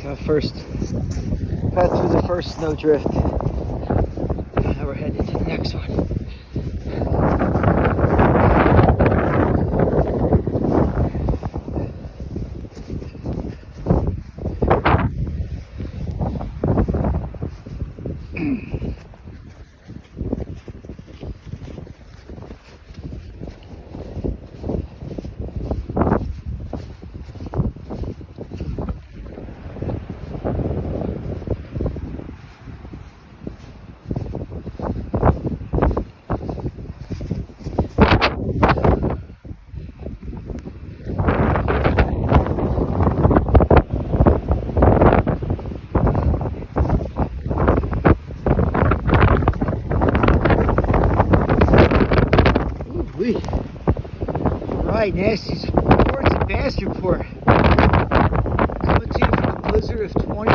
Got through the first snow drift. Now we're heading to the next one. Alright, nasty sports and bass report. Coming to you from the blizzard of 2022.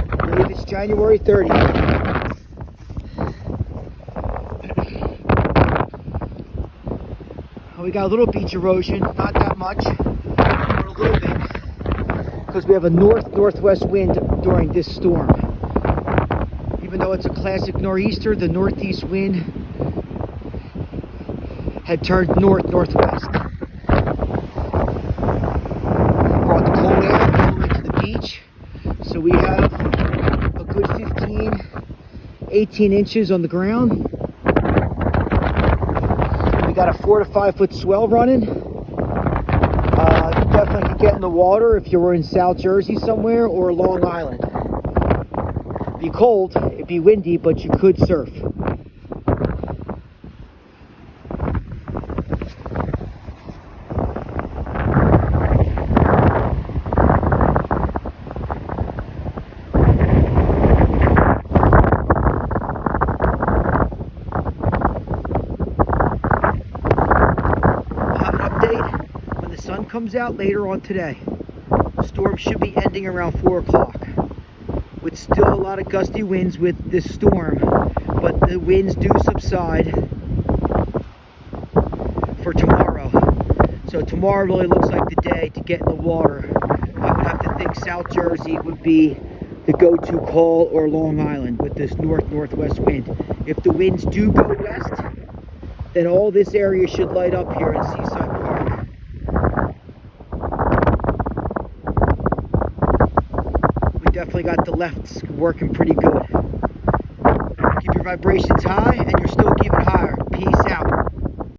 I believe it's January 30th. We got a little beach erosion, not that much, but a little bit, because we have a north-northwest wind during this storm. Even though it's a classic nor'easter, the northeast wind had turned north-northwest. Brought the cold air all the way to the beach. So we have a good 18 inches on the ground. We got a 4 to 5 foot swell running. You definitely could get in the water if you were in South Jersey somewhere or Long Island. It'd be cold, it'd be windy, but you could surf. Comes out later on today. The storm should be ending around 4 o'clock with still a lot of gusty winds with this storm, but the winds do subside for tomorrow. So tomorrow really looks like the day to get in the water. I would have to think South Jersey would be the go-to call, or Long Island with this north-northwest wind. If the winds do go west, then all this area should light up here in Seaside Park. Definitely got the lefts working pretty good. Keep your vibrations high and your stoke even higher. Peace out.